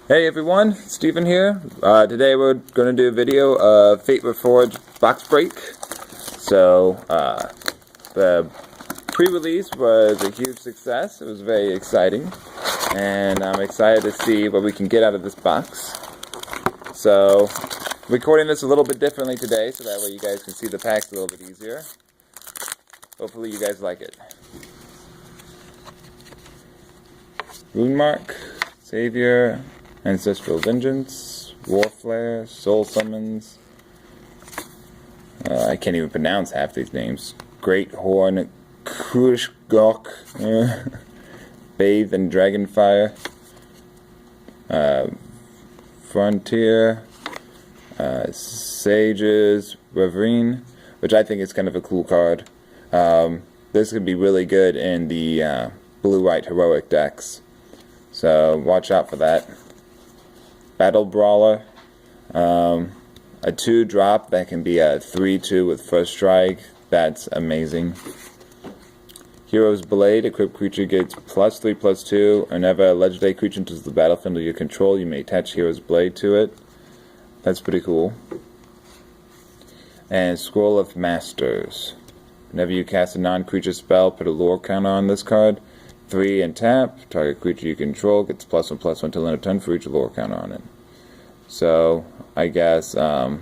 Hey everyone, Steven here. Today we're going to do a video of Fate Reforged box break. So, the pre-release was a huge success. It was very exciting. And I'm excited to see what we can get out of this box. So, recording this a little bit differently today, so that way you guys can see the packs a little bit easier. Hopefully you guys like it. Runemark, Savior, Ancestral Vengeance, Warflare, Soul Summons. I can't even pronounce half these names. Great Horn, Kushgok, Bathe and Dragonfire, Frontier, Sages, Reverine, which I think is kind of a cool card. This could be really good in the blue-white heroic decks. So watch out for that. Battle Brawler, a 2-drop that can be a 3/2 with first strike. That's amazing. Hero's Blade, equipped creature gets +3/+2. Whenever a legendary creature enters the battlefield under your control, you may attach Hero's Blade to it. That's pretty cool. And Scroll of Masters. Whenever you cast a non-creature spell, put a lore counter on this card. 3 and tap. Target creature you control gets +1/+1 till end of turn for each lore counter on it. So I guess that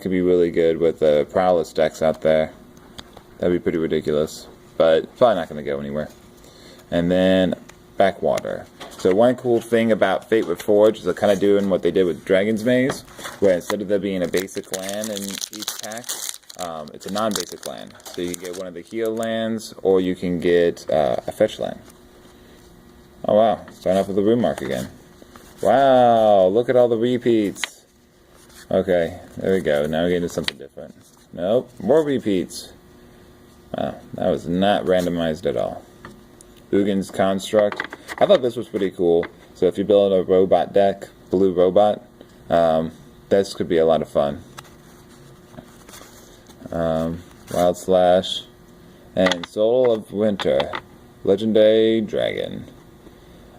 could be really good with the Prowess decks out there. That'd be pretty ridiculous, but probably not going to go anywhere. And then Backwater. So one cool thing about Fate Reforged is they're kind of doing what they did with Dragon's Maze, where instead of there being a basic land in each pack, it's a non-basic land. So you can get one of the heal lands, or you can get a fetch land. Oh wow, starting off with the Runemark again. Wow, look at all the repeats. Okay, there we go. Now we're getting to something different. Nope, more repeats. Wow, that was not randomized at all. Ugin's Construct. I thought this was pretty cool. So if you build a robot deck, blue robot, this could be a lot of fun. Wild Slash, and Soul of Winter, Legendary Dragon.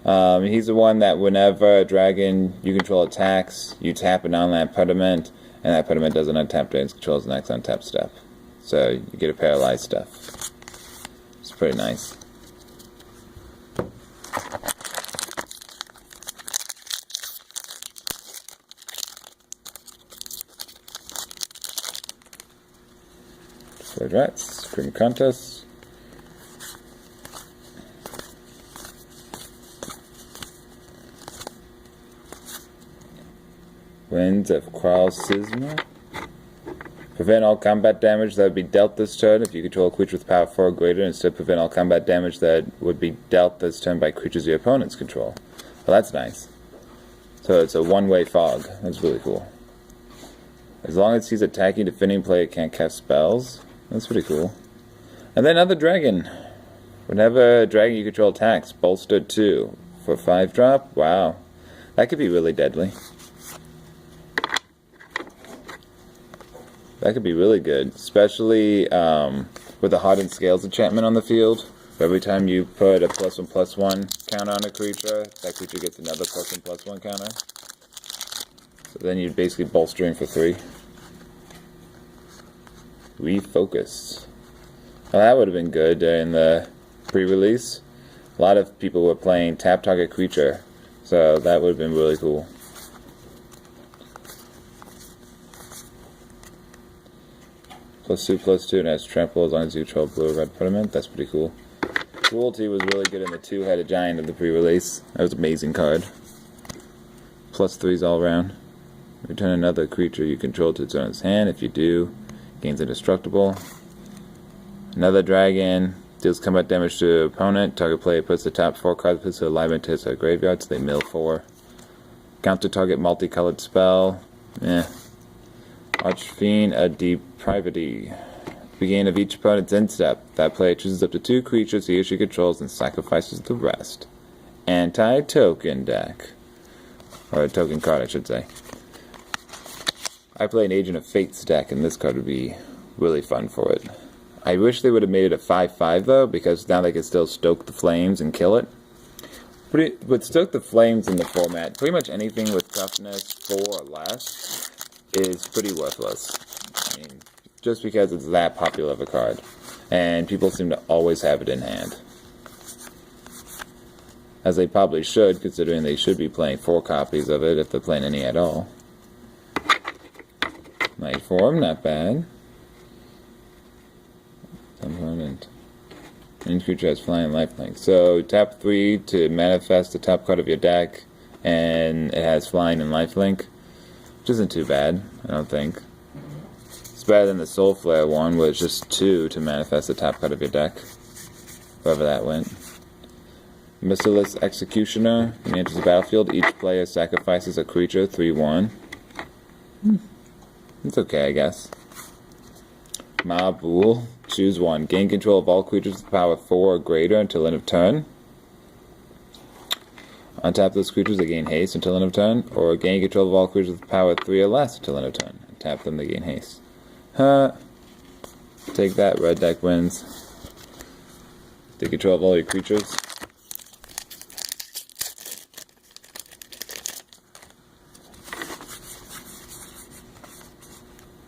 He's the one that whenever a dragon you control attacks, you tap it on that pediment, and that pediment doesn't untap dragon's control's next untap step. So you get a paralyzed stuff. It's pretty nice. Sword Rats, Scream Contest. Winds of Kralsizma. Prevent all combat damage that would be dealt this turn if you control a creature with power 4 or greater. Instead, prevent all combat damage that would be dealt this turn by creatures your opponents control. Well, that's nice. So it's a one-way fog. That's really cool. As long as he's attacking, defending player can't cast spells. That's pretty cool. And then another dragon. Whenever a dragon you control attacks, bolster 2 for 5-drop. Wow, that could be really deadly. That could be really good, especially with the Hardened Scales enchantment on the field. Every time you put a +1/+1 counter on a creature, that creature gets another +1/+1 counter. So then you're basically bolstering for 3. Refocus. Well, that would have been good in the pre-release. A lot of people were playing tap target creature, so that would have been really cool. +2/+2 and has trample as long as you control blue or red pediment. That's pretty cool. Cruelty was really good in the 2-headed giant of the pre-release. That was an amazing card. +3s all around. Return another creature you control to its owner's hand. If you do, gains indestructible. Another dragon deals combat damage to opponent. Target player puts the top 4 cards of the alignment to his graveyard, so they mill 4. Counter target multicolored spell. Archfiend, a Depravity. Beginning of each opponent's end step, that player chooses up to 2 creatures he or she controls and sacrifices the rest. Anti-token deck. Or a token card, I should say. I play an Agent of Fate's deck, and this card would be really fun for it. I wish they would have made it a 5/5 though, because now they can still stoke the flames and kill it. With Stoke the Flames in the format, pretty much anything with toughness 4 or less is pretty worthless. I mean, just because it's that popular of a card. And people seem to always have it in hand. As they probably should, considering they should be playing 4 copies of it if they're playing any at all. Night form, not bad. Component. Any creature has flying lifelink. So tap 3 to manifest the top card of your deck, and it has flying and lifelink, which isn't too bad, I don't think. It's better than the Soul Flare one, where it's just 2 to manifest the top card of your deck. Wherever that went. Merciless Executioner. When he enters the battlefield, each player sacrifices a creature, 3/1. It's okay, I guess. Mob Rule. Choose one. Gain control of all creatures with power 4 or greater until end of turn. Untap those creatures that gain haste until end of turn, or gain control of all creatures with power 3 or less until end of turn. Tap them to gain haste. Take that, red deck wins. Take control of all your creatures.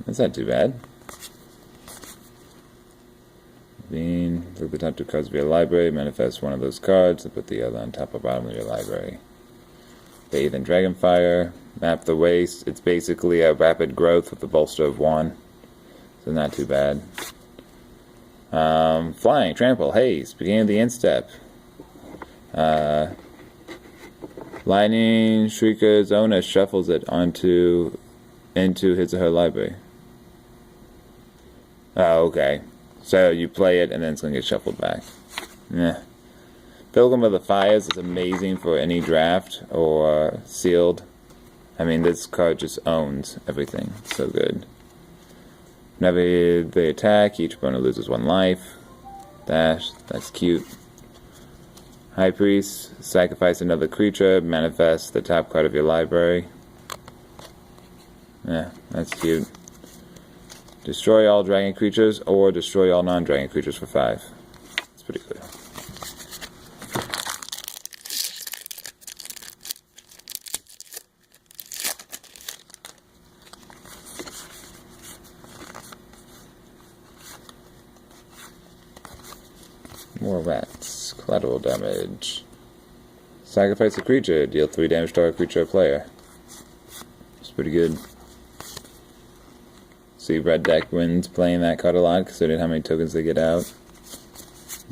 That's not too bad. Look at the top 2 cards of your library, manifest one of those cards, and put the other on top or bottom of your library. Bathe in Dragonfire, Map the Waste. It's basically a rapid growth with the bolster of 1, so not too bad. Flying, Trample, Haste, beginning of the instep. Lightning Shrieker's owner shuffles it into his or her library. Oh, okay. So you play it and then it's going to get shuffled back. Yeah. Pilgrim of the Fires is amazing for any draft or sealed. I mean, this card just owns everything. It's so good. Whenever they attack, each opponent loses 1 life. That's cute. High Priest, sacrifice another creature, manifest the top card of your library. Yeah, that's cute. Destroy all dragon creatures, or destroy all non-dragon creatures for 5. It's pretty clear. More rats. Collateral damage. Sacrifice a creature, deal 3 damage to a creature or player. It's pretty good. See, red deck wins playing that card a lot, considering how many tokens they get out.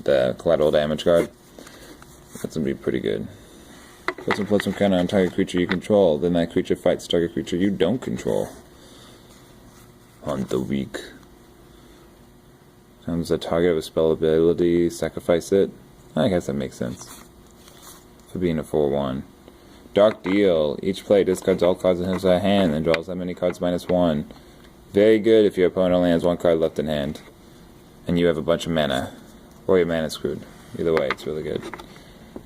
The collateral damage card. That's going to be pretty good. Put some counter on target creature you control. Then that creature fights target creature you don't control. On the weak. Comes a target with spell ability, sacrifice it. I guess that makes sense. For being a 4/1. Dark Deal. Each player discards all cards in his hand and draws that many cards -1. Very good if your opponent only has 1 card left in hand. And you have a bunch of mana. Or your mana screwed. Either way, it's really good.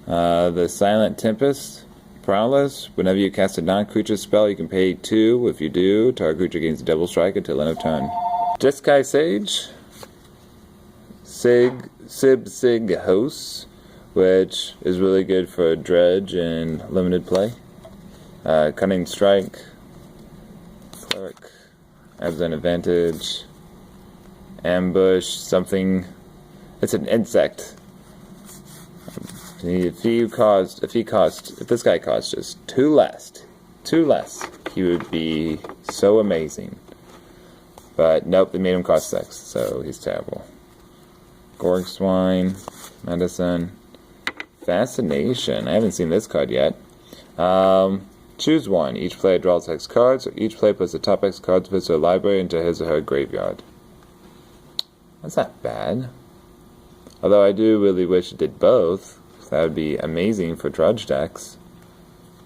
The Silent Tempest. Prowess. Whenever you cast a non-creature spell, you can pay 2. If you do, target creature gains double strike until end of turn. Jeskai Sage. Sig Host, which is really good for Dredge and limited play. Cunning Strike. Cleric. Has an advantage. Ambush, something. It's an insect. If this guy cost just 2 less, he would be so amazing. But nope, they made him cost 6, so he's terrible. Gorg Swine, Medicine, Fascination. I haven't seen this card yet. Choose one. Each player draws X cards, or each player puts the top X cards of his or her library into his or her graveyard. That's not bad. Although I do really wish it did both. That would be amazing for Drudge decks.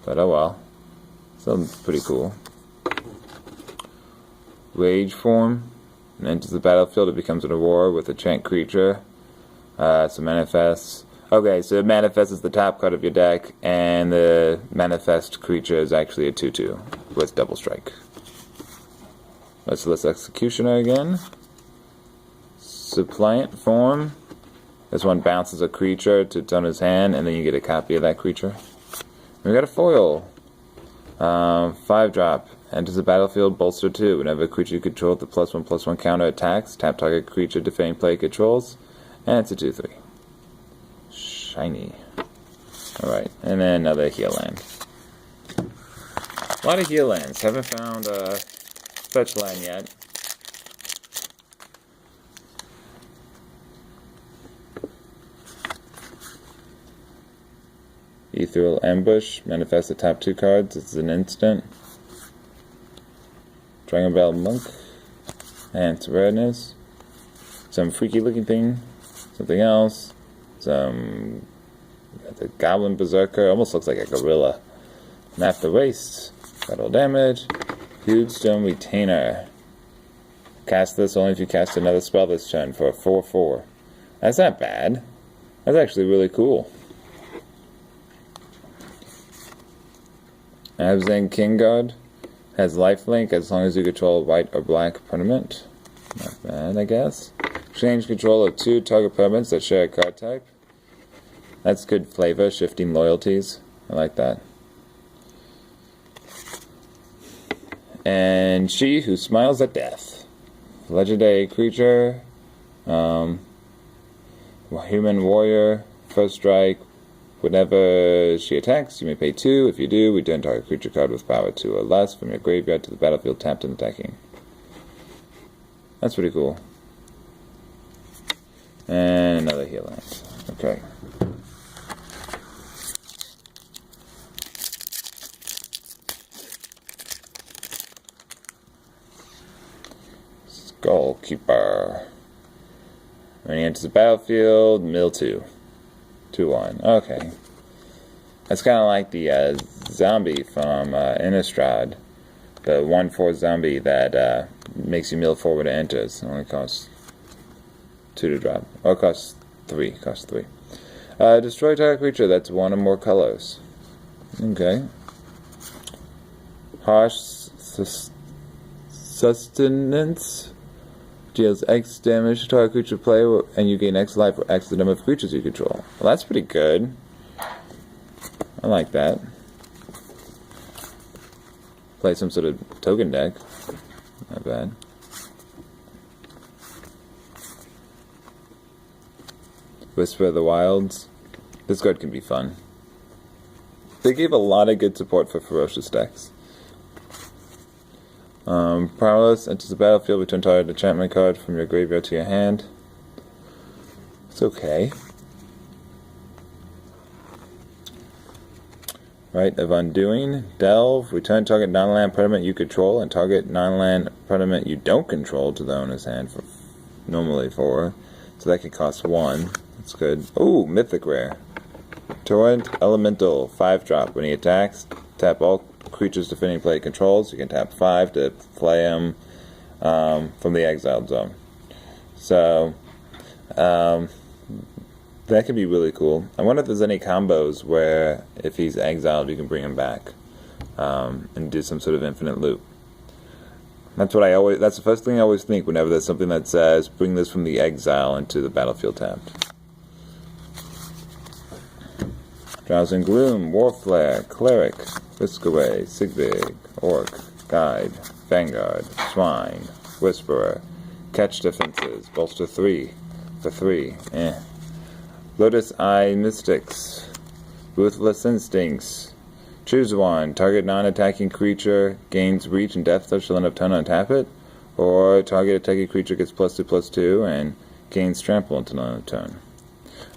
But oh well. Sounds pretty cool. Rage Form. And enters the battlefield, it becomes an aurora with a chant creature. So manifests. Okay, so it manifests as the top card of your deck, and the manifest creature is actually a 2/2 with double strike. Merciless Executioner again. Suppliant Form. This one bounces a creature to its owner's hand, and then you get a copy of that creature. We got a foil. 5-drop. Enters the battlefield, bolster 2. Whenever a creature you control with the +1/+1 counter attacks, tap target creature defending player controls, and it's a 2/3. Shiny. Alright, and then another heal land. A lot of heal lands. Haven't found a fetch land yet. Ethereal Ambush. Manifest the top 2 cards. It's an instant. Dragon Bell Monk. And rareness. Some freaky looking thing. Something else. Some... The Goblin Berserker. Almost looks like a gorilla. Map the Waste. Battle damage. Huge Stone Retainer. Cast this only if you cast another spell this turn for a 4/4. That's not bad. That's actually really cool. Abzan Kingguard has lifelink as long as you control a white or black permanent. Not bad, I guess. Exchange control of 2 target permanents that share a card type. That's good flavor, shifting loyalties. I like that. And She Who Smiles at Death. Legendary creature. Human warrior. First strike. Whenever she attacks, you may pay 2. If you do, return target creature card with power 2 or less from your graveyard to the battlefield tapped and attacking. That's pretty cool. And another heal land. Okay. Skullkeeper. When he enters the battlefield, mill 2. 2/1. Okay. That's kind of like the zombie from Innistrad. The 1/4 zombie that makes you mill 4 when it enters. It only costs 2 to drop. Or it costs 3. Costs 3. Destroy target creature that's 1 or more colors. Okay. Harsh Sustenance. Deals X damage to target creature player, and you gain X life for X the number of creatures you control. Well, that's pretty good. I like that. Play some sort of token deck. Not bad. Whisper of the Wilds. This card can be fun. They gave a lot of good support for ferocious decks. Prowess enters the battlefield, return target enchantment card from your graveyard to your hand. It's okay. Rite of Undoing. Delve. Return target non-land permanent you control and target non-land permanent you don't control to the owner's hand for normally 4. So that could cost 1. That's good. Ooh, Mythic Rare. Torrent Elemental. 5-drop. When he attacks, tap all creatures defending player controls. You can tap 5 to play him from the exiled zone. So that could be really cool. I wonder if there's any combos where if he's exiled you can bring him back and do some sort of infinite loop. That's the first thing I always think whenever there's something that says bring this from the exile into the battlefield tapped. Drowsing Gloom, Warflare, Cleric, Whiskaway, Sigvig, Orc, Guide, Vanguard, Swine, Whisperer, Catch Defenses, Bolster 3 for 3. Lotus Eye Mystics, Ruthless Instincts. Choose one. Target non-attacking creature gains reach and death touch till end of turn and tap it. Or target attacking creature gets +2/+2 and gains trample until end of turn.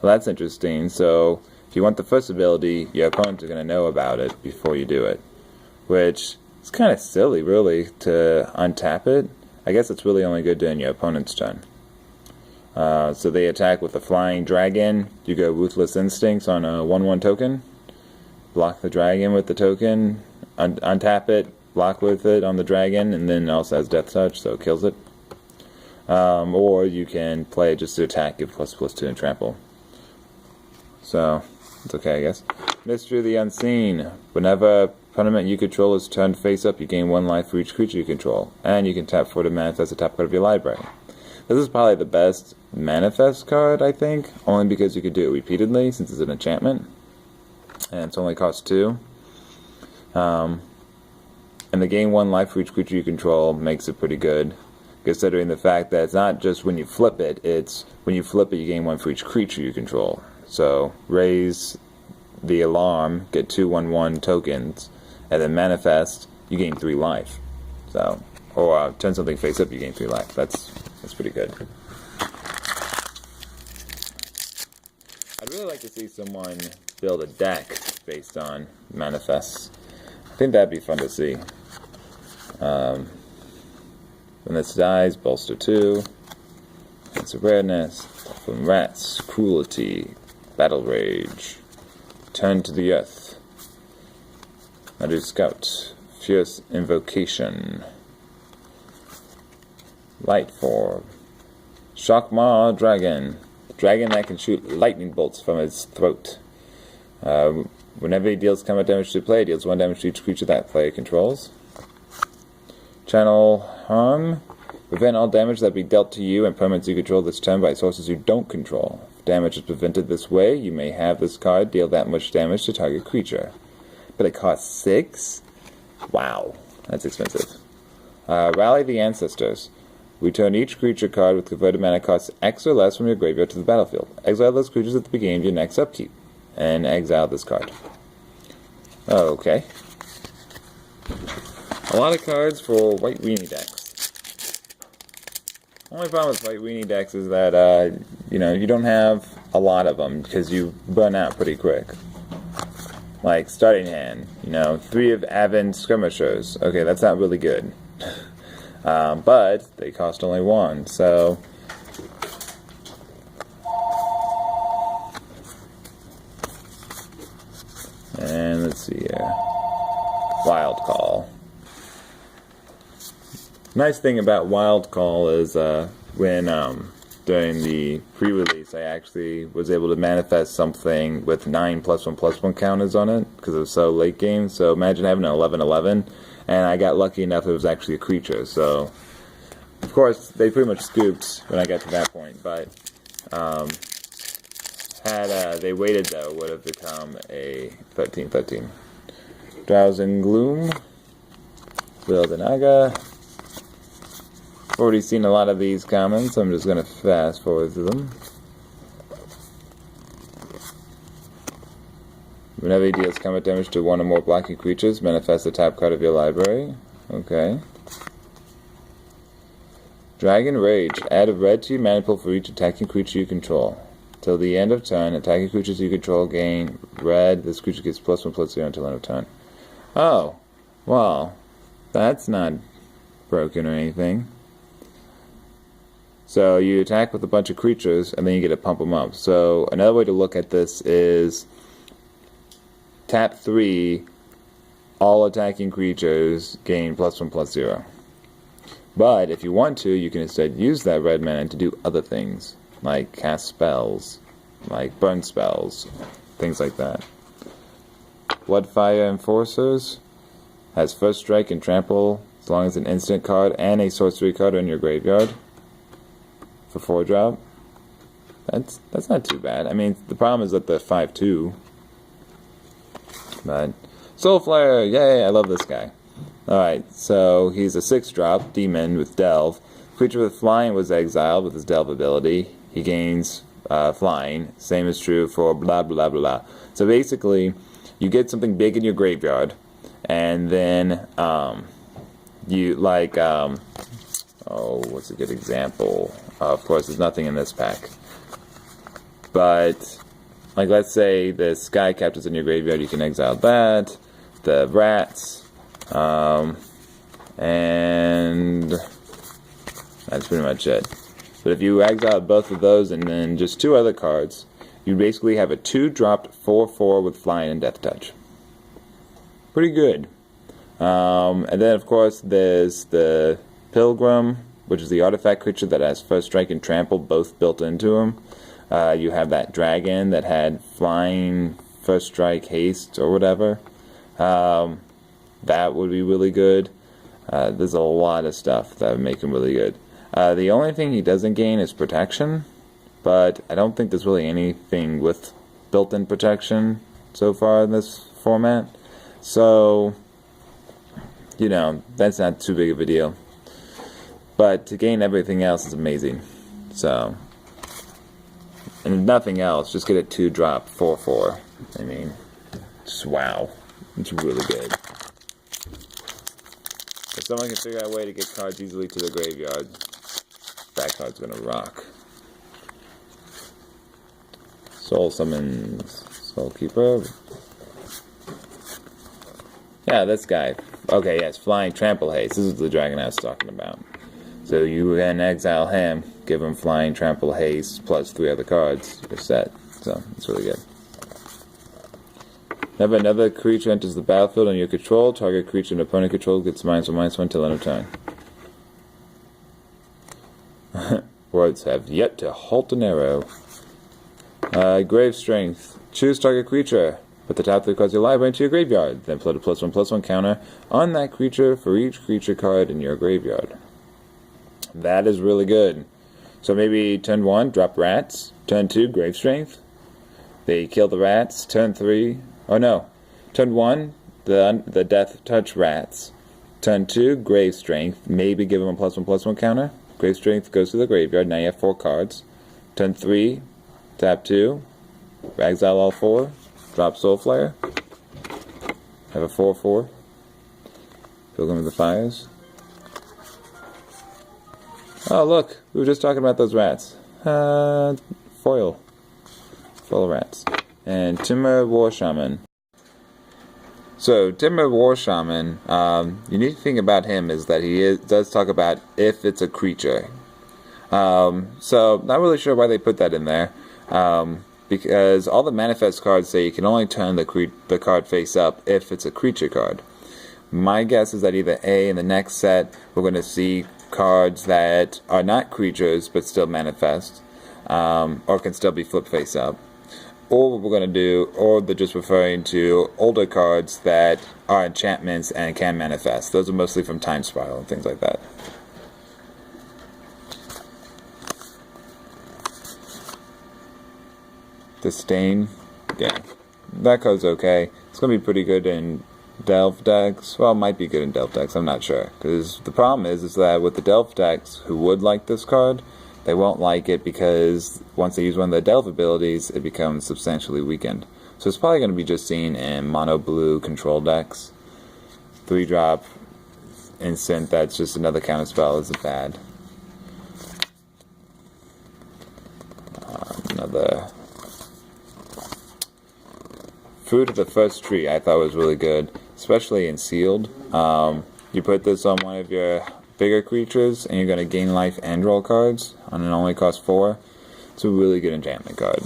Well, that's interesting. So if you want the first ability, your opponents are going to know about it before you do it. Which is kind of silly, really, to untap it. I guess it's really only good during your opponent's turn. So they attack with a Flying Dragon. You go Ruthless Instincts on a 1/1 token. Block the dragon with the token. Untap it. Block with it on the dragon. And then it also has Death Touch, so it kills it. Or you can play just to attack, give +2 and trample. So it's okay, I guess. Mystery of the Unseen. Whenever a permanent you control is turned face up, you gain 1 life for each creature you control. And you can tap 4 to manifest a top card of your library. This is probably the best manifest card, I think, only because you could do it repeatedly since it's an enchantment, and it's only cost 2. And the gain 1 life for each creature you control makes it pretty good, considering the fact that it's not just when you flip it, it's when you flip it you gain 1 for each creature you control. So raise the alarm, get 2/1/1 tokens, and then manifest, you gain 3 life. So, or turn something face up, you gain 3 life. That's pretty good. I'd really like to see someone build a deck based on manifests. I think that'd be fun to see. When this dies, bolster 2. It's awareness, from rats, cruelty, battle rage, turn to the earth. I do scout, fierce invocation, light form, shockmaw dragon, dragon that can shoot lightning bolts from its throat. Whenever he deals combat damage to play, deals 1 damage to each creature that player controls. Channel harm. Prevent all damage that be dealt to you and permanents you control this turn by sources you don't control. If damage is prevented this way, you may have this card deal that much damage to target creature. But it costs 6? Wow, that's expensive. Rally the Ancestors. Return each creature card with converted mana costs X or less from your graveyard to the battlefield. Exile those creatures at the beginning of your next upkeep. And exile this card. Okay. A lot of cards for white weenie decks. Only problem with white weenie decks is that, you don't have a lot of them because you burn out pretty quick. Like, starting hand, 3 of Aven Skirmishers. Okay, that's not really good. But they cost only 1, so... And let's see here. Wild Call. Nice thing about Wild Call is when during the pre-release I actually was able to manifest something with 9 +1/+1 counters on it because it was so late game. So imagine having an 11/11, and I got lucky enough it was actually a creature. So of course they pretty much scooped when I got to that point, but had they waited though, it would have become a 13/13. Drowsing Gloom, Build an Aga. Already seen a lot of these comments, so I'm just going to fast forward through them. Whenever he deals combat damage to 1 or more blocking creatures, manifest the top card of your library. Okay. Dragon Rage. Add a red to your mana pool for each attacking creature you control. Till the end of turn, attacking creatures you control gain red. This creature gets +1/+0 until end of turn. Oh. Well, that's not broken or anything. So you attack with a bunch of creatures, and then you get to pump them up. So another way to look at this is tap 3, all attacking creatures gain +1/+0. But if you want to, you can instead use that red mana to do other things, like cast spells, like burn spells, things like that. Bloodfire Enforcers has first strike and trample as long as an instant card and a sorcery card are in your graveyard. For 4-drop. That's not too bad. I mean, the problem is that the 5/2. But Soulflare, yay! I love this guy. All right, so he's a 6-drop demon with Delve. Creature with flying was exiled with his Delve ability. He gains flying. Same is true for blah blah blah. So basically, you get something big in your graveyard, and then you like what's a good example? Of course, there's nothing in this pack. But, like, let's say the Sky Captain's in your graveyard, you can exile that. The Rats. And that's pretty much it. But if you exile both of those and then just 2 other cards, you basically have a 2-dropped 4/4 with Flying and Death Touch. Pretty good. And then, of course, there's the Pilgrim, which is the artifact creature that has first strike and trample both built into him. You have that dragon that had flying, first strike, haste, or whatever. That would be really good. There's a lot of stuff that would make him really good. The only thing he doesn't gain is protection, but I don't think there's really anything with built-in protection so far in this format. So, you know, that's not too big of a deal. But to gain everything else is amazing. So, and if nothing else, just get a 2-drop 4/4. I mean, just wow. It's really good. If someone can figure out a way to get cards easily to the graveyard, that card's gonna rock. Soul Summons, Soulkeeper. Yeah, this guy. Okay, yes, Flying Trample Haste. This is the dragon I was talking about. So you can exile him, give him Flying Trample Haste, plus 3 other cards. You're set. So, it's really good. Whenever another creature enters the battlefield on your control, target creature an opponent control gets -1/-1 till end of turn. Words have yet to halt an arrow. Grave Strength. Choose target creature. Put the top 3 cards of your library into your graveyard. Then put a +1/+1 counter on that creature for each creature card in your graveyard. That is really good. So maybe turn 1, drop rats. Turn 2, Grave Strength. They kill the rats. Turn 3, oh no. Turn 1, the Death Touch rats. Turn 2, Grave Strength. Maybe give them a +1/+1 counter. Grave Strength goes to the graveyard. Now you have 4 cards. Turn 3, tap 2. Exile all 4. Drop Soul Flare. Have a 4/4. Pilgrim of the Fires. Oh, look. We were just talking about those rats. Foil. Foil rats. And Timur War Shaman. So, Timur War Shaman, unique thing about him is that he does talk about if it's a creature. So, not really sure why they put that in there. Because all the manifest cards say you can only turn the card face up if it's a creature card. My guess is that either A, in the next set, we're going to see cards that are not creatures but still manifest, or can still be flipped face up. Or what we're going to do, or they're just referring to older cards that are enchantments and can manifest. Those are mostly from Time Spiral and things like that. Disdain, yeah, that card's okay. It's going to be pretty good in Delve decks. Well, it might be good in Delve decks, I'm not sure. Because the problem is that with the Delve decks who would like this card, they won't like it because once they use one of the Delve abilities, it becomes substantially weakened. So it's probably going to be just seen in mono blue control decks. 3-drop instant that's just another counter spell isn't bad. Another Fruit of the First Tree I thought was really good, especially in sealed. You put this on one of your bigger creatures and you're going to gain life and draw cards, and it only costs 4. It's a really good enchantment card.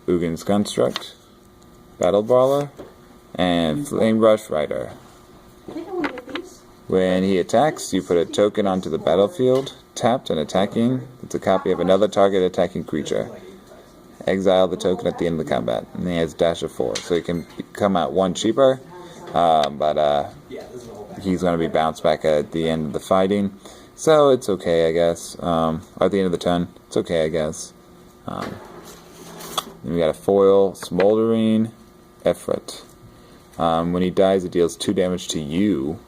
Ugin's Construct, Battle Brawler, and Flame Rush Rider. When he attacks, you put a token onto the battlefield, tapped and attacking. It's a copy of another target attacking creature. Exile the token at the end of the combat, and he has dash of 4, so he can come out 1 cheaper, but he's going to be bounced back at the end of the fighting, so it's okay, I guess. Or at the end of the turn, it's okay, I guess. Then we got a foil, Smoldering Efret. When he dies, it deals 2 damage to you.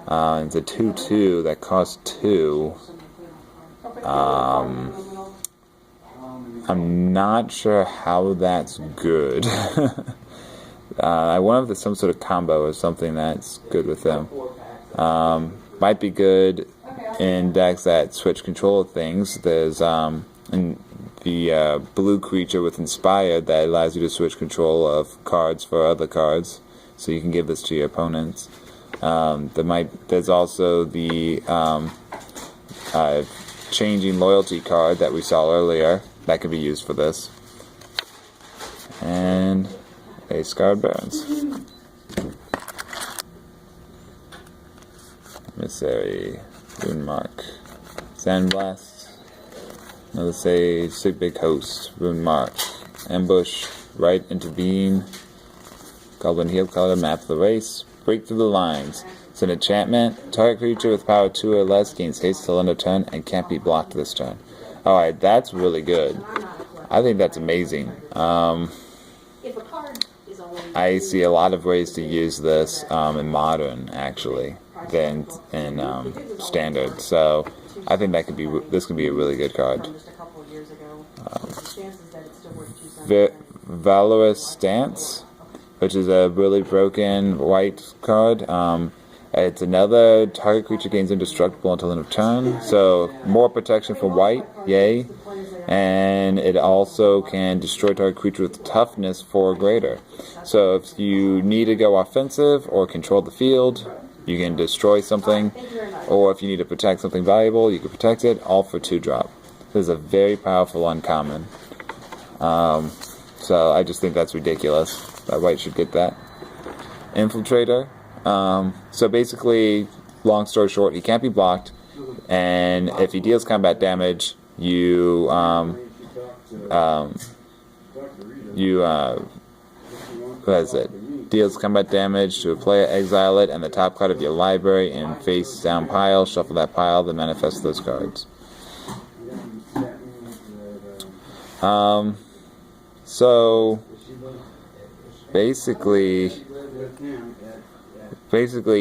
It's a 2/2 that costs 2. I'm not sure how that's good. I wonder if there's some sort of combo or something that's good with them. Might be good in decks that switch control of things. There's the blue creature with Inspired that allows you to switch control of cards for other cards, so you can give this to your opponents. There's also the Changing Loyalty card that we saw earlier. That could be used for this. And a Scarred Barons. Emissary, Runemark, Sandblast, another say Sig Big Host, Runemark, Ambush, Right Intervene, Goblin Heel Color, Map the Race, Break Through the Lines. It's an enchantment. Target creature with power 2 or less gains haste till end of turn and can't be blocked this turn. Alright, that's really good. I think that's amazing. I see a lot of ways to use this in Modern, actually, than in Standard. So I think that this could be a really good card. Valorous Stance, which is a really broken white card. It's another target creature gains indestructible until end of turn, so more protection from white, yay. And it also can destroy target creature with toughness 4 or greater. So if you need to go offensive or control the field, you can destroy something, or if you need to protect something valuable, you can protect it, all for 2-drop. This is a very powerful uncommon. So I just think that's ridiculous. That white should get that. Infiltrator. So basically, long story short, he can't be blocked, and if he deals combat damage, what is it? Deals combat damage to a player, exile it, and the top card of your library in face down pile, shuffle that pile, then manifest those cards. So basically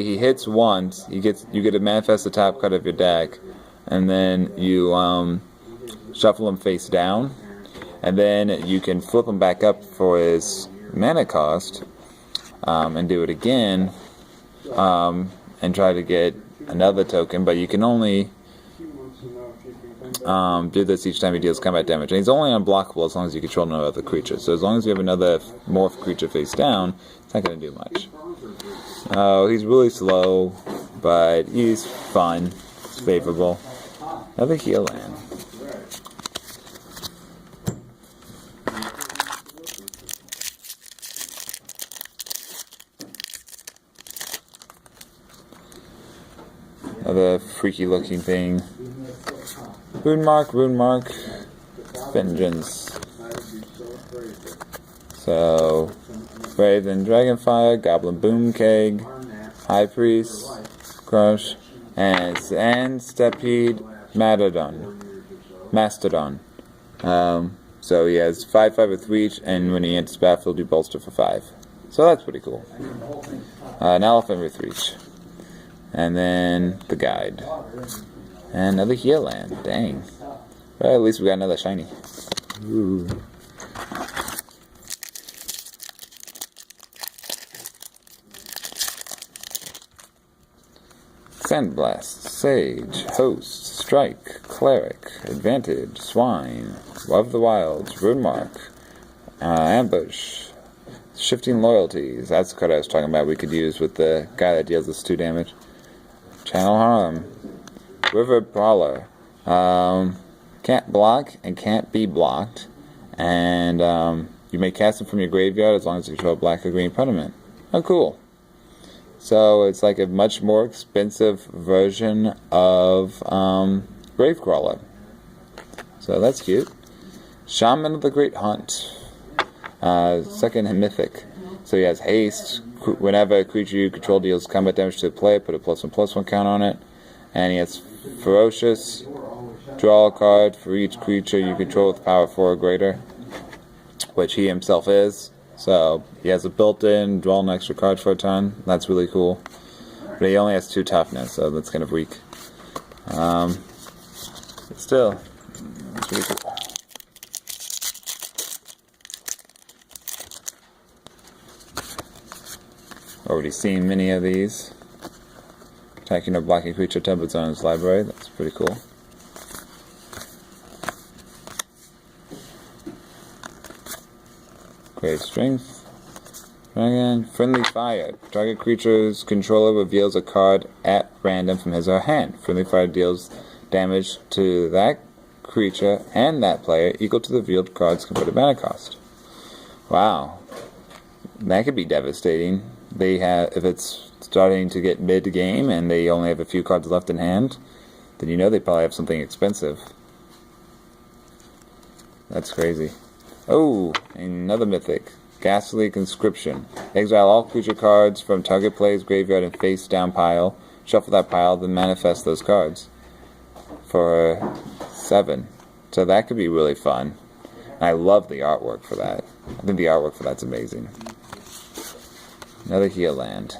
he hits once, you get to manifest the top card of your deck, and then you shuffle him face down, and then you can flip him back up for his mana cost, and do it again, and try to get another token, but you can only do this each time he deals combat damage. And he's only unblockable as long as you control no other creature. So as long as you have another morph creature face down, it's not going to do much. He's really slow, but he's fun. It's favorable. Another heal land. Another freaky looking thing. Rune Mark, Vengeance. So, Raven Dragonfire, Goblin Boom Keg, High Priest, Crush, and Stampede Mastodon. So he has 5/5 with reach, and when he enters battlefield, you bolster for 5. So that's pretty cool. An elephant with reach. And then the guide. And another heal land. Dang. Well, at least we got another shiny. Ooh. Sandblast, Sage, Host, Strike, Cleric, Advantage, Swine, Love the Wilds, Rune Mark, Ambush, Shifting Loyalties. That's the card I was talking about we could use with the guy that deals us 2 damage. Channel Harm, River Brawler. Can't block and can't be blocked. And you may cast him from your graveyard as long as you control a black or green permanent. Oh, cool. So it's like a much more expensive version of Gravecrawler. So that's cute. Shaman of the Great Hunt. Second Mythic. So he has haste. Whenever a creature you control deals combat damage to the player, put a +1/+1 count on it. And he has Ferocious. Draw a card for each creature you control with power 4 or greater, which he himself is. So he has a built-in draw an extra card for a turn. That's really cool. But he only has 2 toughness, so that's kind of weak. But still, it's really cool. Already seen many of these. Attacking or blocking creature templates on his library. That's pretty cool. Great Strength. Dragon. Friendly Fire. Target creature's controller reveals a card at random from his or her hand. Friendly Fire deals damage to that creature and that player equal to the revealed card's converted mana cost. Wow. That could be devastating. If it's starting to get mid-game and they only have a few cards left in hand, then you know they probably have something expensive. That's crazy. Oh, another Mythic. Ghastly Conscription. Exile all creature cards from target player's graveyard and face down pile. Shuffle that pile, then manifest those cards. For 7. So that could be really fun. I love the artwork for that. I think the artwork for that's amazing. Another heal land.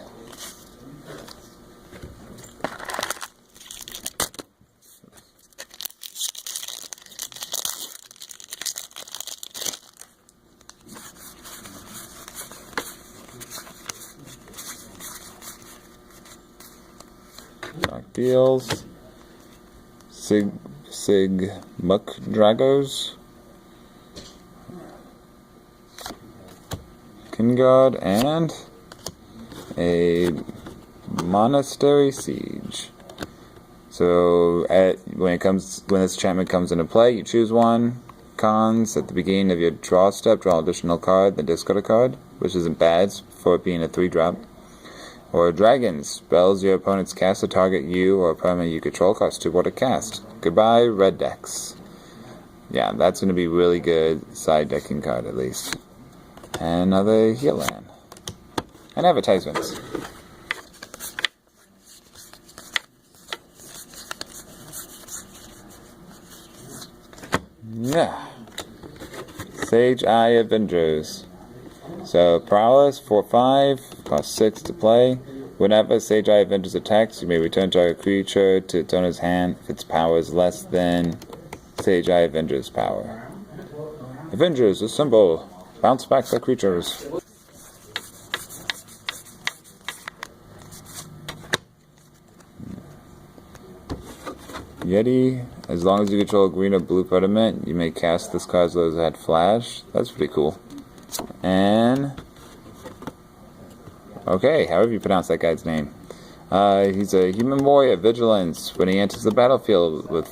Dark Deals. Muck Dragos. Kingard and a Monastery Siege. So when this enchantment comes into play, you choose one. Cons: at the beginning of your draw step, draw an additional card, then discard a card, which isn't bad for it being a 3-drop. Or Dragons: spells your opponents cast to target you or a permanent you control costs 2 water cast. Goodbye, red decks. Yeah, that's going to be really good side decking card at least. And another heal land. And advertisements. Yeah. Sage Eye Avengers. So, Prowess, 4/5, costs 6 to play. Whenever Sage Eye Avengers attacks, you may return target creature to its owner's hand if its power is less than Sage Eye Avengers' power. Avengers, assemble. Bounce back the creatures. Yeti, as long as you control a green or blue permanent, you may cast this card as though it had flash. That's pretty cool. And okay, however you pronounce that guy's name. He's a human warrior, vigilance. When he enters the battlefield,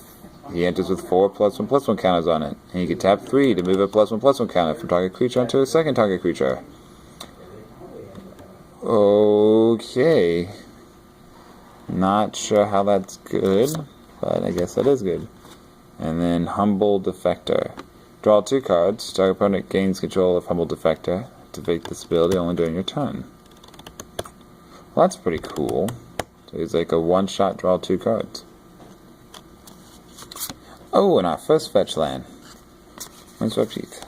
he enters with 4 +1/+1 counters on it. And you can tap 3 to move a +1/+1 counter from target creature onto a second target creature. Okay. Not sure how that's good, but I guess that is good. And then Humble Defector. Draw 2 cards. Target opponent gains control of Humble Defector. Activate this ability only during your turn. Well, that's pretty cool. So he's like a one-shot draw 2 cards. Oh, and our first fetch land. Windswept Heath.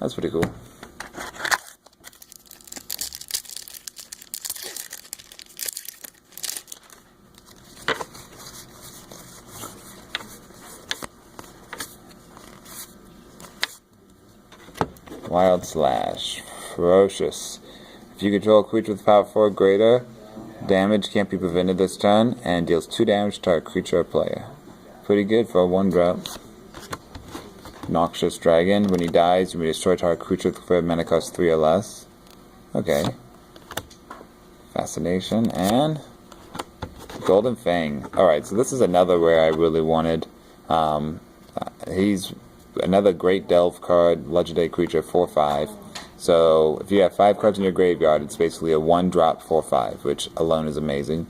That's pretty cool. Wild Slash. Ferocious. If you control a creature with power 4 or greater, damage can't be prevented this turn, and deals 2 damage to target creature or player. Pretty good for a 1-drop. Noxious Dragon. When he dies, you may destroy target creature with a mana cost 3 or less. Okay. Fascination. And Golden Fang. Alright, so this is another where I really wanted. He's another great Delve card, legendary creature, 4/5. So if you have 5 cards in your graveyard, it's basically a 1-drop 4/5, which alone is amazing.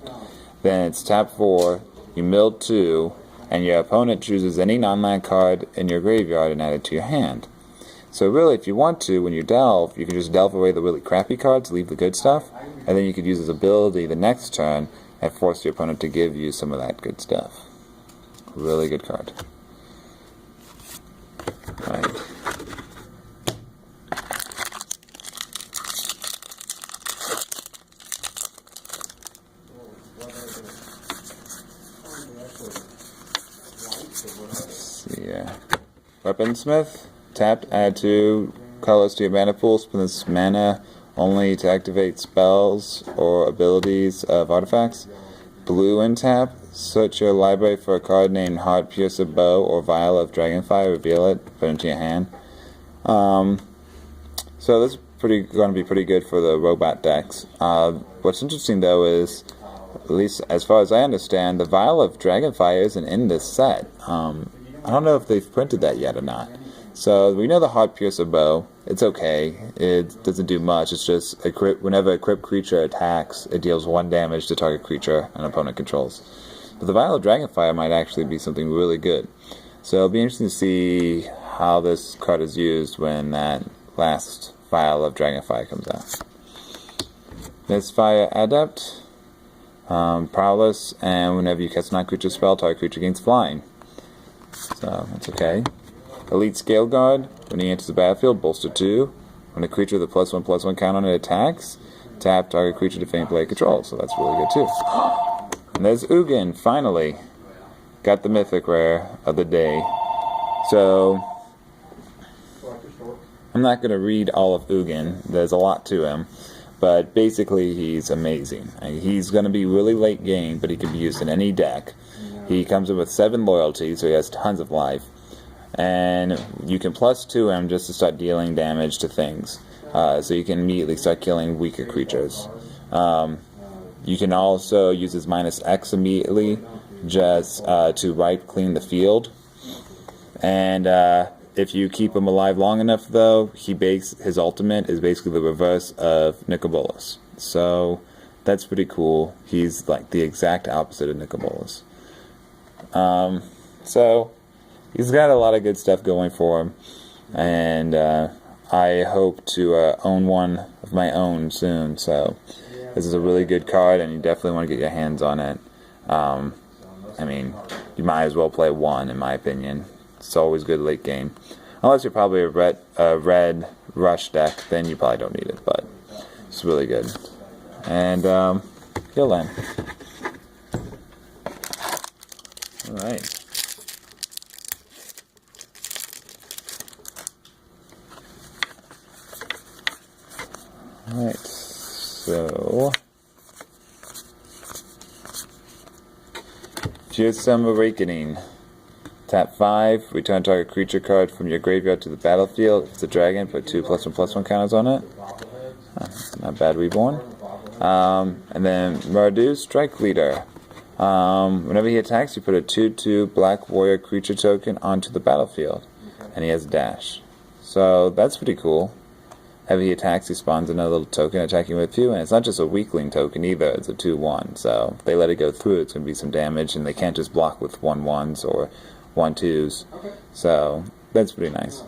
Then it's tap 4, you mill 2, and your opponent chooses any non-land card in your graveyard and add it to your hand. So really, if you want to, when you delve, you can just delve away the really crappy cards, leave the good stuff, and then you could use his ability the next turn and force your opponent to give you some of that good stuff. Really good card. Right. Let's see here. Weaponsmith. Tapped, add 2 colors to your mana pool. Spend this mana only to activate spells or abilities of artifacts. Blue and tap. Search your library for a card named Heart Piercer Bow or Vial of Dragonfire. Reveal it. Put it into your hand. So this is going to be pretty good for the robot decks. What's interesting though is, at least as far as I understand, the Vial of Dragonfire isn't in this set. I don't know if they've printed that yet or not. So we know the Heart Piercer Bow. It's okay. It doesn't do much. It's just whenever a equipped creature attacks, it deals 1 damage to target creature an opponent controls. But the Vial of Dragonfire might actually be something really good. So it'll be interesting to see how this card is used when that last vial of Dragonfire comes out. Misfire Adept, Prowess, and whenever you cast a non-creature spell, target creature gains flying. So, that's okay. Elite Scale Guard, when he enters the battlefield, bolster 2. When a creature with a +1/+1 count on it attacks, tap target creature defending player control. So that's really good too. And there's Ugin, finally. Got the mythic rare of the day. So, I'm not going to read all of Ugin. There's a lot to him. But basically, he's amazing. He's going to be really late game, but he can be used in any deck. He comes in with 7 loyalty, so he has tons of life. And you can +2 him just to start dealing damage to things. So you can immediately start killing weaker creatures. You can also use his -X immediately just to wipe clean the field. And if you keep him alive long enough, though, his ultimate is basically the reverse of Nicobolus. So that's pretty cool. He's like the exact opposite of Nicobolus. So he's got a lot of good stuff going for him, and I hope to own one of my own soon. So this is a really good card, and you definitely want to get your hands on it. I mean, you might as well play one, in my opinion. It's always good late game. Unless you're probably a red rush deck, then you probably don't need it, but it's really good. And kill them. Alright. Alright, so Fearsome Awakening. Tap 5, return target creature card from your graveyard to the battlefield. If it's a dragon, put 2 +1/+1 counters on it. Not bad, Reborn. And then Mardu, Strike Leader. Whenever he attacks, you put a 2/2 Black Warrior creature token onto the battlefield. And he has dash. So that's pretty cool. Whenever he attacks, he spawns another little token attacking with you, and it's not just a weakling token either, it's a 2/1. So if they let it go through, it's going to be some damage, and they can't just block with 1/1s or 1/2s. So that's pretty nice.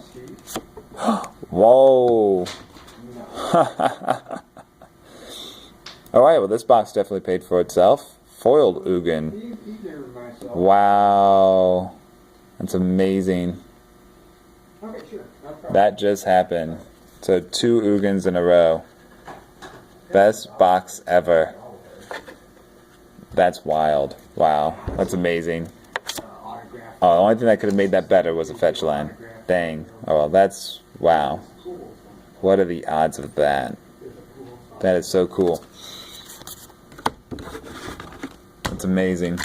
Whoa! Alright, well this box definitely paid for itself. Foiled Ugin. Wow. That's amazing. That just happened. So 2 Ugins in a row. Best box ever. That's wild. Wow. That's amazing. Oh, the only thing that could have made that better was a fetch land. Dang. Oh, well, that's... Wow. What are the odds of that? That is so cool. That's amazing.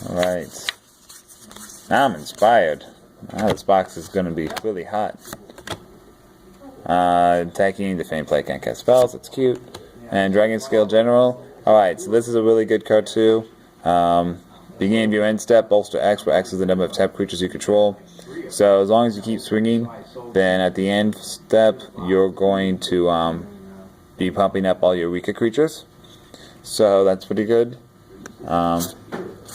Alright. Now I'm inspired. Now this box is going to be really hot. Attacking, defending player can't cast spells, that's cute. And Dragon Scale General. Alright, so this is a really good card too. Beginning of your end step, bolster X, where X is the number of tapped creatures you control. So as long as you keep swinging, then at the end step, you're going to be pumping up all your weaker creatures. So that's pretty good.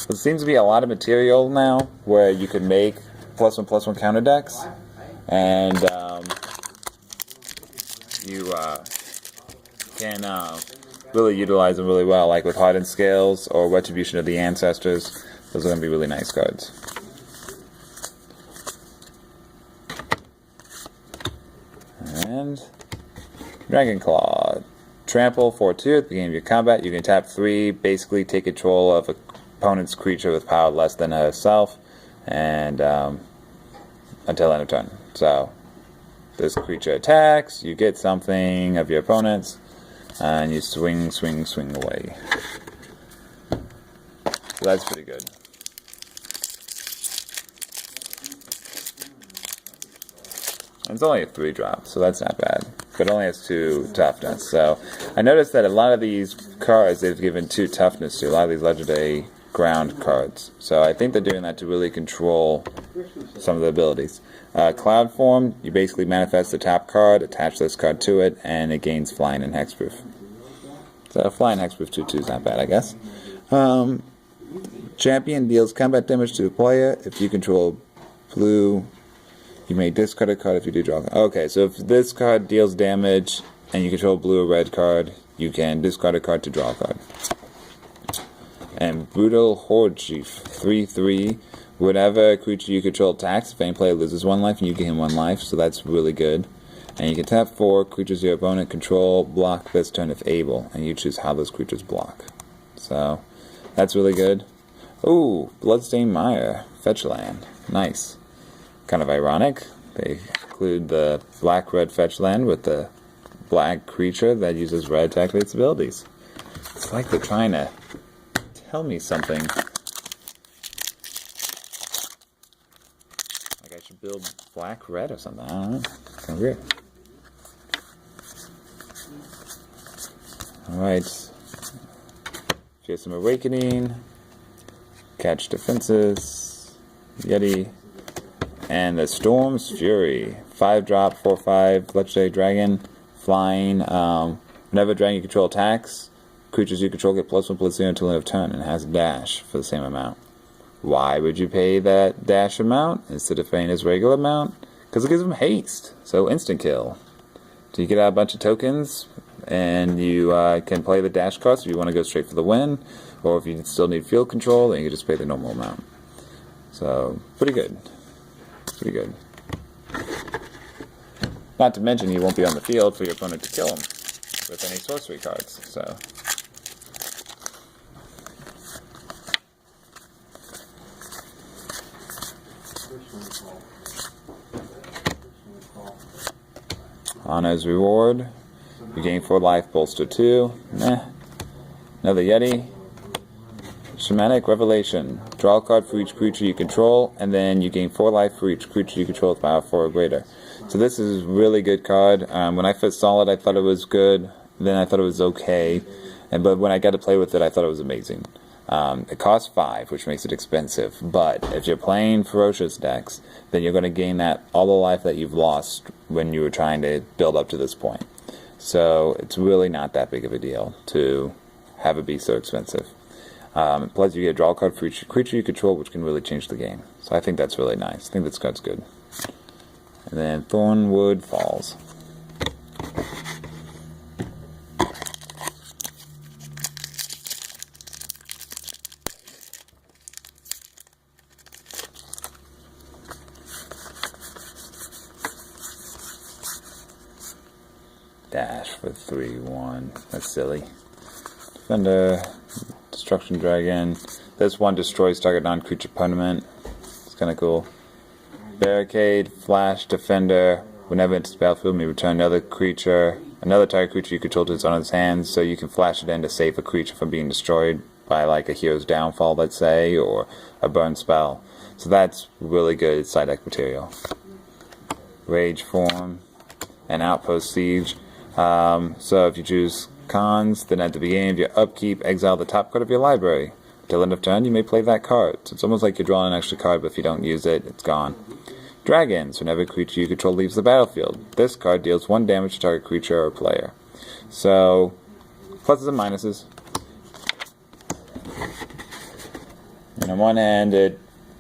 There seems to be a lot of material now where you can make +1/+1 counter decks, and you can really utilize them really well, like with Hardened Scales or Retribution of the Ancestors. Those are going to be really nice cards. And Dragon Claw. Trample 4/2 at the beginning of your combat. You can tap 3, basically take control of an opponent's creature with power less than herself, and until end of turn. So this creature attacks, you get something of your opponent's, and you swing away. So that's pretty good. And it's only a 3-drop, so that's not bad. But it only has 2 toughness. So I noticed that a lot of these cards they've given 2 toughness to, a lot of these legendary ground cards. So I think they're doing that to really control some of the abilities. Cloud Form, you basically manifest the top card, attach this card to it, and it gains flying and hexproof. So flying hexproof 2/2 is not bad, I guess. Champion deals combat damage to the player. If you control blue, you may discard a card if you do draw. Okay, so if this card deals damage and you control blue or red card, you can discard a card to draw a card. And Brutal Horde Chief, 3/3. Whenever creature you control attacks, if any player loses 1 life and you gain 1 life, so that's really good. And you can tap 4 creatures your opponent control, block this turn if able, and you choose how those creatures block. So, that's really good. Ooh, Bloodstained Mire, fetch land. Nice. Kind of ironic. They include the black-red fetch land with the black creature that uses red to activate its abilities. It's like they're trying to tell me something. Like I should build black-red or something. I don't know. It's kind of weird. Alright. Fearsome Awakening. Catch Defenses. Yeti. And the Storm's Fury. 5-drop, 4/5, legendary dragon. Flying. Whenever dragon you control attacks, creatures you control get +1/+0 until end of turn, and has dash for the same amount. Why would you pay that dash amount instead of paying his regular amount? Because it gives him haste. So instant kill. So you get out a bunch of tokens, and you can play the dash cost if you want to go straight for the win, or if you still need field control, then you can just pay the normal amount. So, pretty good. Pretty good. Not to mention, you won't be on the field for your opponent to kill him with any sorcery cards. So, Honor's Reward. You gain 4 life, bolster 2. Another Yeti. Shamanic Revelation. Draw a card for each creature you control, and then you gain 4 life for each creature you control with power 4 or greater. So this is a really good card. When I first saw it, I thought it was good. Then I thought it was okay. But when I got to play with it, I thought it was amazing. It costs 5, which makes it expensive. But if you're playing Ferocious decks, then you're going to gain all the life that you've lost when you were trying to build up to this point. So it's really not that big of a deal to have it be so expensive. Plus you get a draw card for each creature you control, which can really change the game. So I think that's really nice. I think this card's good. And then Thornwood Falls. Dash for 3/1. That's silly. Defender, Destruction Dragon. This one destroys target non-creature permanent. It's kind of cool. Barricade, Flash, Defender. Whenever it's battlefield, may return another target creature you control to its owner's hands, so you can flash it in to save a creature from being destroyed by like a hero's downfall, let's say, or a burn spell. So that's really good side deck material. Rage Form and Outpost Siege. So if you choose cons, then at the beginning of your upkeep, exile the top card of your library. Till end of turn, you may play that card. So it's almost like you're drawing an extra card, but if you don't use it, it's gone. Dragons. Whenever a creature you control leaves the battlefield, this card deals 1 damage to target creature or player. So, pluses and minuses. And on one hand,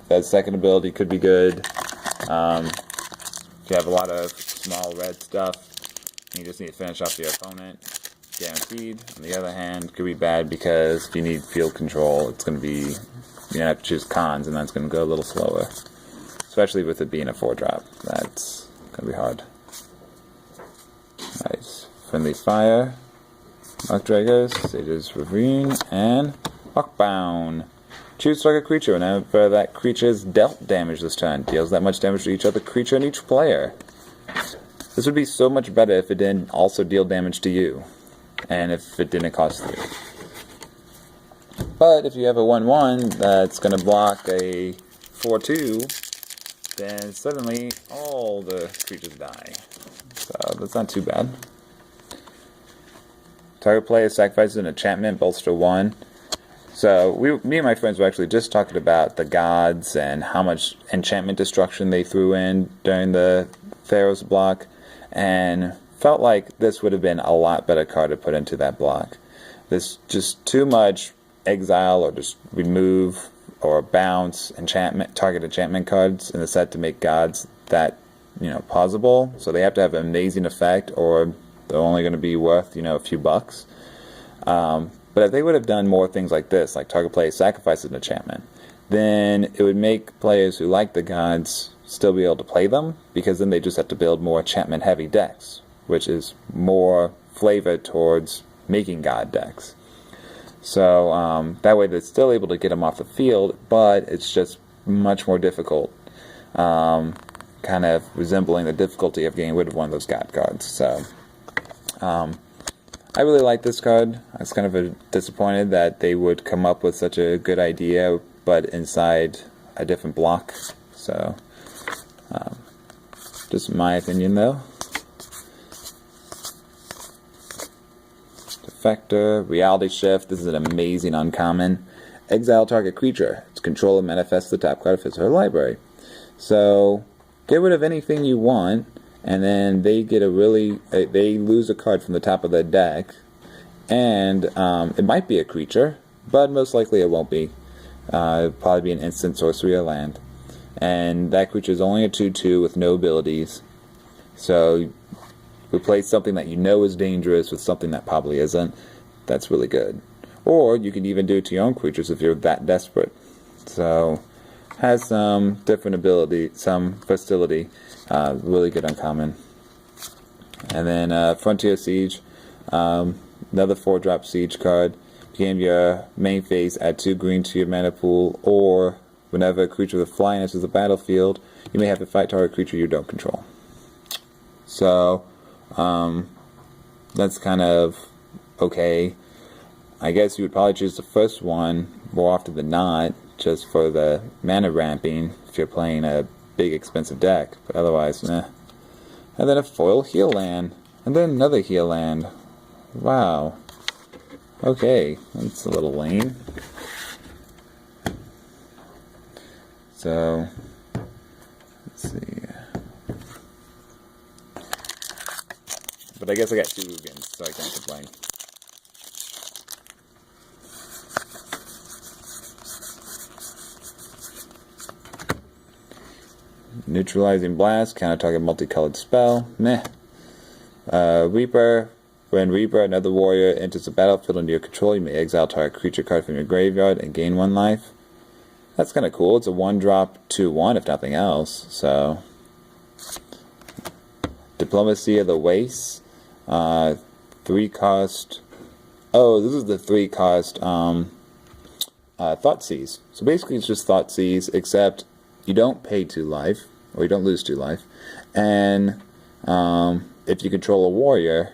that second ability could be good. If you have a lot of small red stuff, you just need to finish off your opponent, guaranteed. On the other hand, could be bad because if you need field control, it's going to be, you're going to have to choose cons, and that's going to go a little slower. Especially with it being a 4-drop. That's going to be hard. Nice. Friendly Fire, Mark Dragos, Sage's Ravine, and Hawkbound. Choose target creature whenever that creature is dealt damage this turn. Deals that much damage to each other creature and each player. This would be so much better if it didn't also deal damage to you. And if it didn't cost 3. But if you have a 1/1 that's going to block a 4/2, then suddenly all the creatures die. So that's not too bad. Target player sacrifices an enchantment, bolster 1. So me and my friends were actually just talking about the gods and how much enchantment destruction they threw in during the Pharaoh's block, and felt like this would have been a lot better card to put into that block. There's just too much exile or just remove or bounce target enchantment cards in the set to make gods that, possible. So they have to have an amazing effect, or they're only going to be worth, a few bucks. But if they would have done more things like this, like target player sacrifices an enchantment, then it would make players who like the gods still be able to play them, because then they just have to build more enchantment heavy decks, which is more flavor towards making god decks. So that way they're still able to get them off the field, but it's just much more difficult, kind of resembling the difficulty of getting rid of one of those god cards. So I really like this card. I was kind of disappointed that they would come up with such a good idea, but inside a different block. So just my opinion, though. Defector, Reality Shift. This is an amazing uncommon. Exile target creature. Its controller manifests the top card of his or her library. So get rid of anything you want, and then they get they lose a card from the top of their deck, and it might be a creature, but most likely it won't be. It'll probably be an instant, sorcery, or land. And that creature is only a 2/2 with no abilities. So replace something that you know is dangerous with something that probably isn't. That's really good. Or you can even do it to your own creatures if you're that desperate. So has some different ability, some versatility. Really good uncommon. And then Frontier Siege, another 4-drop siege card. Beginning of your main phase, add 2 green to your mana pool, or whenever a creature with flying enters the battlefield, you may have to fight target creature you don't control. So that's kind of okay. I guess you would probably choose the first one more often than not, just for the mana ramping if you're playing a big expensive deck, but otherwise, meh. And then a foil heal land, and then another heal land. Wow. Okay, that's a little lame. So, let's see. But I guess I got 2 Ugins, so I can't complain. Neutralizing Blast, counter target multicolored spell. Meh. Reaper. When Reaper, another warrior, enters the battlefield under your control, you may exile target creature card from your graveyard and gain 1 life. That's kind of cool. It's a 1-drop 2/1 if nothing else. So, Diplomacy of the Waste. 3-cost. Oh, this is the 3-cost Thoughtseize. So basically it's just Thoughtseize, except you don't pay 2 life, or you don't lose 2 life. And if you control a warrior,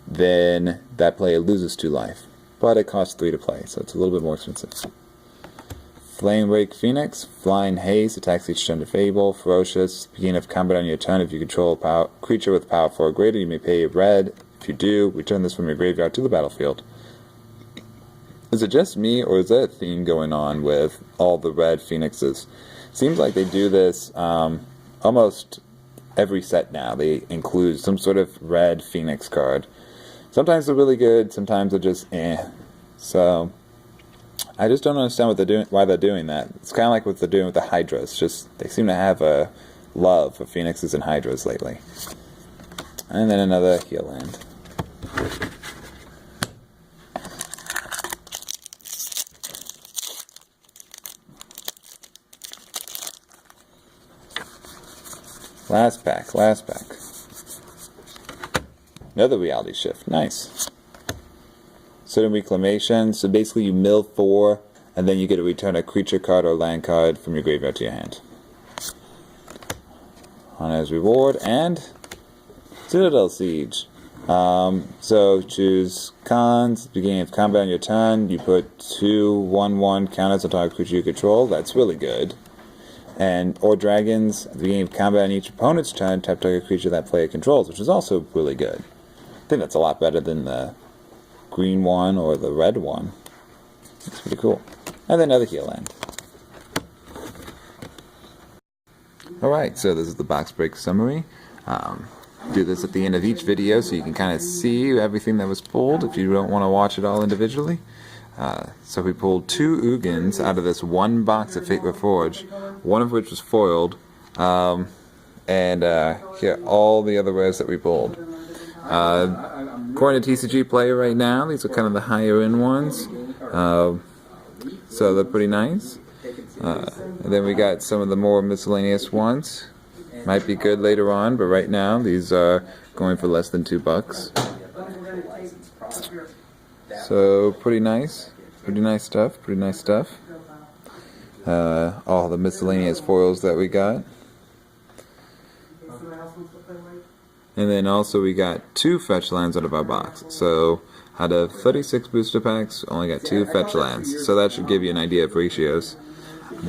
then that player loses 2 life. But it costs 3 to play, so it's a little bit more expensive. Flamewake Phoenix, Flying Haste, attacks each turn to Fable, Ferocious, beginning of combat on your turn. If you control a creature with power 4 or greater, you may pay red. If you do, return this from your graveyard to the battlefield. Is it just me, or is there a theme going on with all the red Phoenixes? Seems like they do this almost every set now. They include some sort of red Phoenix card. Sometimes they're really good, sometimes they're just eh. So I just don't understand what they're doing, why they're doing that. It's kind of like what they're doing with the Hydras. Just they seem to have a love for Phoenixes and Hydras lately. And then another heal land. Last pack. Another Reality Shift. Nice. Sudden Reclamation. So basically you mill 4, and then you get to return a creature card or land card from your graveyard to your hand. On as reward, and Citadel Siege. So choose cons. Beginning of combat on your turn, you put 2 1/1 counters on target creature you control. That's really good. Or dragons, at the beginning of combat on each opponent's turn, tap target creature that player controls, which is also really good. I think that's a lot better than the green one or the red one. It's pretty cool. And then another heal land. Alright, so this is the box break summary. Do this at the end of each video so you can kind of see everything that was pulled if you don't want to watch it all individually. So we pulled 2 Ugins out of this one box of Fate Reforged, one of which was foiled, and here are all the other rares that we pulled. According to TCG Player right now, these are kind of the higher end ones, so they're pretty nice. And then we got some of the more miscellaneous ones. Might be good later on, but right now these are going for less than $2. So pretty nice stuff. All the miscellaneous foils that we got. And then also we got 2 fetch lands out of our box. So out of 36 booster packs, only got 2 fetch lands. So that should give you an idea of ratios.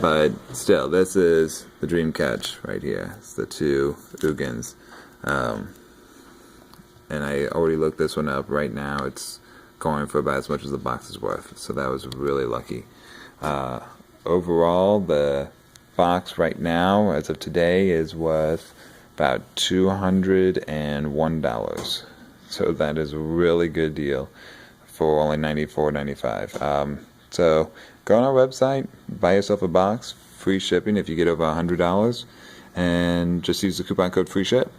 But still, this is the dream catch right here. It's the 2 Ugins. And I already looked this one up. Right now it's going for about as much as the box is worth. So that was really lucky. Overall, the box right now, as of today, is worth about $201. So that is a really good deal for only $94.95. So go on our website, buy yourself a box, free shipping if you get over $100, and just use the coupon code FREESHIP.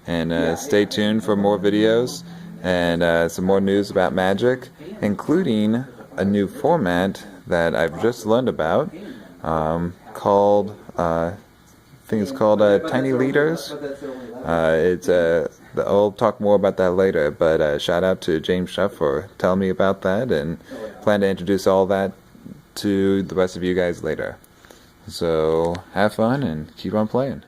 And stay tuned for more videos and some more news about Magic, including a new format that I've just learned about called I think it's called Tiny Leaders. I'll talk more about that later, but shout out to James Shuff for telling me about that, and plan to introduce all that to the rest of you guys later. So have fun and keep on playing.